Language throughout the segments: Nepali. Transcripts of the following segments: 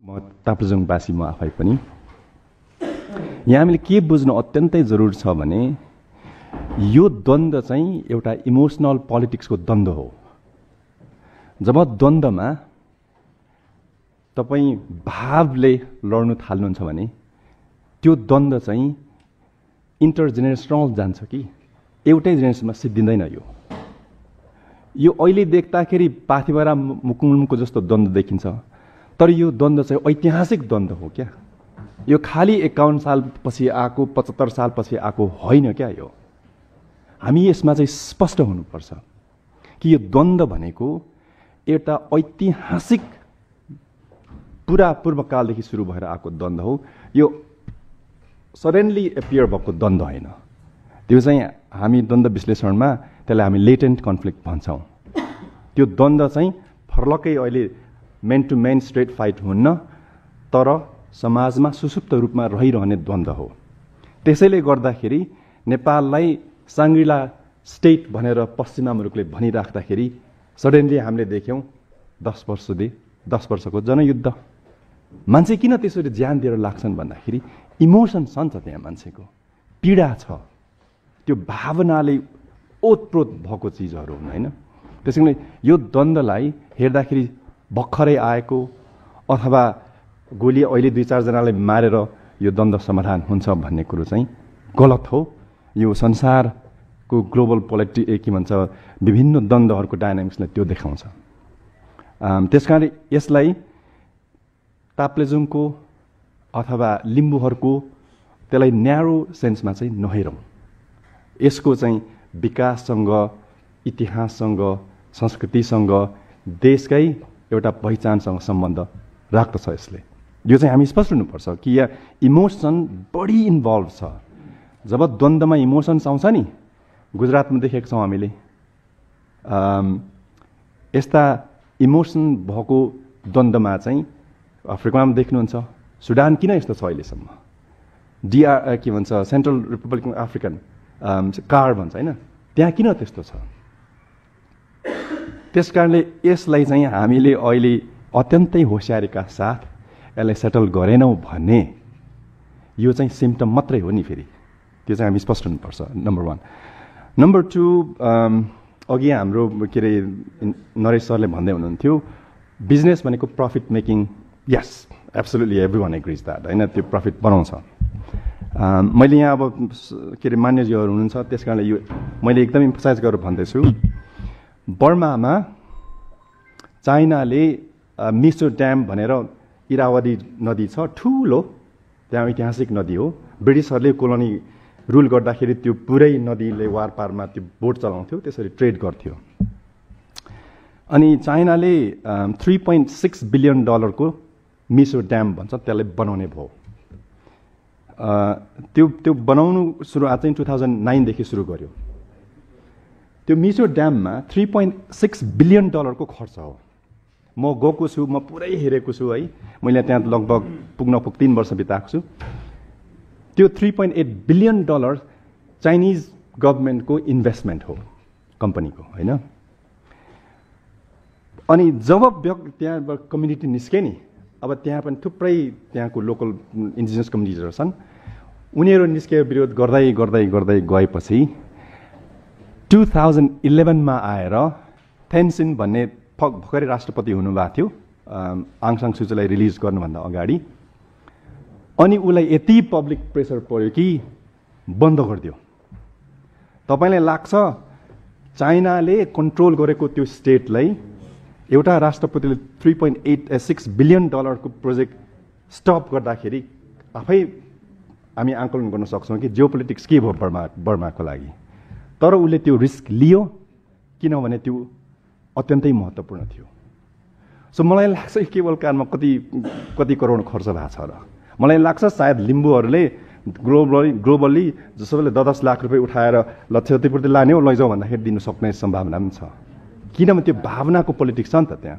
म ताप्लेजुङवासी म आफै पनि यहाँ हामीले के बुझ्नु अत्यन्तै जरुरी छ भने यो द्वन्द्व चाहिँ एउटा इमोसनल पोलिटिक्सको द्वन्द्व हो। जब द्वन्द्वमा तपाईँ भावले लड्नु थाल्नुहुन्छ भने त्यो द्वन्द्व चाहिँ इन्टरजेनेरेसनल जान्छ कि एउटै जेनेरेसनमा सिद्धिँदैन। यो अहिले देख्दाखेरि पाथिभरा मुकुङमुङको जस्तो द्वन्द्व देखिन्छ, तर यो द्वन्द्व चाहिँ ऐतिहासिक द्वन्द्व हो क्या। यो खाली 51 सालपछि आएको 75 सालपछि आएको होइन क्या। यो हामी यसमा चाहिँ स्पष्ट हुनुपर्छ कि यो द्वन्द्व भनेको एउटा ऐतिहासिक पुरा पूर्वकालदेखि सुरु भएर आएको द्वन्द्व हो। यो सडनली एपियर भएको द्वन्द्व होइन। त्यो चाहिँ हामी द्वन्द्व विश्लेषणमा त्यसलाई हामी लेटेन्ट कन्फ्लिक्ट भन्छौँ। त्यो द्वन्द्व चाहिँ फर्लकै अहिले man to man straight fight हुन्न, तर समाजमा सुसुप्त रूपमा रहिरहने द्वन्द्व हो। त्यसैले गर्दाखेरि नेपाललाई साङ्ग्रिला स्टेट भनेर पश्चिमा मुलुकले भनिराख्दाखेरि सडनली हामीले देख्यौँ 10 वर्षको जनयुद्ध। मान्छे किन त्यसरी ज्यान दिएर लाग्छन् भन्दाखेरि इमोसन छ नि त, त्यहाँ मान्छेको पीडा छ, त्यो भावनाले ओतप्रोत भएको चिजहरू हुन् होइन। त्यसैले यो द्वन्द्वलाई हेर्दाखेरि भर्खरै आएको अथवा गोली अहिले 2-4 जनाले मारेर यो द्वन्द्व समाधान हुन्छ भन्ने कुरो चाहिँ गलत हो। यो संसारको ग्लोबल के भन्छ विभिन्न द्वन्द्वहरूको डायनामिक्सलाई त्यो देखाउँछ। त्यसकारण यसलाई ताप्लेजुङको अथवा लिम्बूहरूको त्यसलाई न्यारो सेन्समा चाहिँ नहेरौँ। यसको चाहिँ विकाससँग, इतिहाससँग, संस्कृतिसँग, देशकै एउटा पहिचानसँग सम्बन्ध राख्दछ यसले। यो चाहिँ हामी स्पष्ट हुनुपर्छ कि यहाँ इमोसन बढी इन्भल्भ छ। जब द्वन्द्वमा इमोसन्स आउँछ नि, गुजरातमा देखेको छौँ हामीले यस्ता इमोसन भएको द्वन्द्वमा चाहिँ अफ्रिकामा देख्नुहुन्छ। सुडान किन यस्तो छ अहिलेसम्म? के भन्छ सेन्ट्रल रिपब्लिक अफ्रिकन कार भन्छ होइन, त्यहाँ किन त्यस्तो छ? त्यसकारणले यसलाई चाहिँ हामीले अहिले अत्यन्तै होसियारीका साथ यसलाई सेटल गरेनौँ भने यो चाहिँ सिम्पटम मात्रै हो नि। फेरि त्यो चाहिँ हामी स्पष्ट हुनुपर्छ, नम्बर 1। नम्बर 2, अघि हाम्रो के अरे नरेश सरले भन्दै हुनुहुन्थ्यो बिजनेस भनेको profit making. Yes, absolutely everyone agrees that होइन, त्यो प्रफिट बनाउँछ। मैले यहाँ अब के अरे मान्यजीहरू हुनुहुन्छ, त्यस कारणले यो मैले एकदम इम्फसाइज गरेर भन्दैछु। बर्मामा चाइनाले मिसो ड्याम भनेर इरावदी नदी छ, ठुलो, त्यहाँ ऐतिहासिक नदी हो। ब्रिटिसहरूले कोलोनी रुल गर्दाखेरि त्यो पुरै नदीले वारपारमा त्यो बोट चलाउँथ्यो, त्यसरी ट्रेड गर्थ्यो। अनि चाइनाले $3.6 बिलियन मिसो ड्याम भन्छ त्यसलाई बनाउने भयो। त्यो बनाउनु सुरुवात चाहिँ 2009 देखि सुरु गर्यो। त्यो मिसो ड्याममा $3.6 बिलियन खर्च हो। म गएको छु, म पुरै हेरेको छु है। मैले त्यहाँ लगभग 3 वर्ष बिताएको छु। त्यो $3.8 बिलियन चाइनिज गभर्मेन्टको इन्भेस्टमेन्ट हो, कम्पनीको होइन। अनि जब त्यहाँबाट कम्युनिटी निस्के नि, अब त्यहाँ पनि थुप्रै त्यहाँको लोकल इन्डिजिनस कम्युनिटीहरू छन्, उनीहरू निस्केर विरोध गर्दै गर्दै गर्दै गएपछि 2011मा आएर थेन्सिन भन्ने भर्खरै राष्ट्रपति हुनुभएको थियो, आङ सान सुचीलाई रिलिज गर्नुभन्दा अगाडि। अनि उसलाई यति पब्लिक प्रेसर पर्यो कि बन्द गरिदियो। तपाईँलाई लाग्छ चाइनाले कन्ट्रोल गरेको त्यो स्टेटलाई एउटा राष्ट्रपतिले $3.6 बिलियन को प्रोजेक्ट स्टप गर्दाखेरि आफै हामी आकलन गर्न सक्छौँ कि जियोपोलिटिक्स के भयो बर्माको लागि। तर उसले त्यो रिस्क लियो किनभने त्यो अत्यन्तै महत्त्वपूर्ण थियो। सो मलाई लाग्छ केवल कारमा कति करोड खर्च भएको छ र मलाई लाग्छ सायद लिम्बूहरूले ग्लोबली जसले 10 लाख रुपियाँ उठाएर क्षतिपूर्ति लाने हो लैजाऊ भन्दाखेरि दिनु सक्ने सम्भावना पनि छ, किनभने त्यो भावनाको पोलिटिक्स छ नि त त्यहाँ।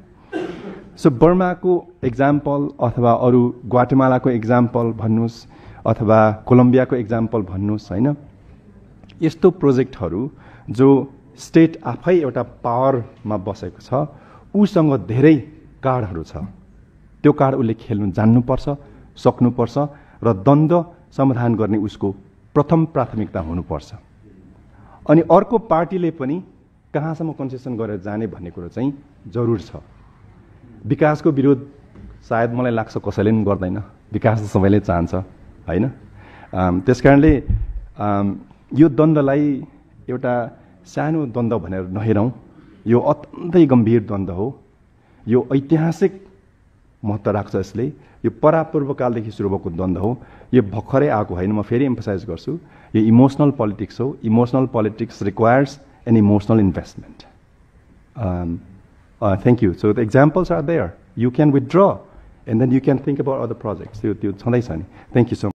सो बर्माको एक्जाम्पल अथवा अरू ग्वाटेमालाको एक्जाम्पल भन्नुहोस् अथवा कोलम्बियाको एक्जाम्पल भन्नुहोस् होइन, यस्तो प्रोजेक्टहरू जो स्टेट आफै एउटा पावरमा बसेको छ, उसँग धेरै कार्डहरू छ त्यो कार्ड उसले खेल्नु जान्नुपर्छ, सक्नुपर्छ र द्वन्द्व समाधान गर्ने उसको प्रथम प्राथमिकता हुनुपर्छ। अनि अर्को पार्टीले पनि कहाँसम्म कन्सेसन गरेर जाने भन्ने कुरो चाहिँ जरुर छ। विकासको विरोध सायद मलाई लाग्छ कसैले पनि गर्दैन, विकास त सबैले चाहन्छ हैन। त्यसकारणले यो द्वन्द्वलाई एउटा सानो द्वन्द्व भनेर नहेरौँ, यो अत्यन्तै गम्भीर द्वन्द्व हो। यो ऐतिहासिक महत्त्व राख्छ। यसले यो परापूर्वकालदेखि सुरु भएको द्वन्द्व हो, यो भर्खरै आएको होइन। म फेरि एम्फसाइज गर्छु, यो इमोसनल पोलिटिक्स हो। Emotional politics requires an emotional investment. Thank you. So the examples are there, you can withdraw and then you can think about other projects. त्यो छँदैछ नि। Thank you so much.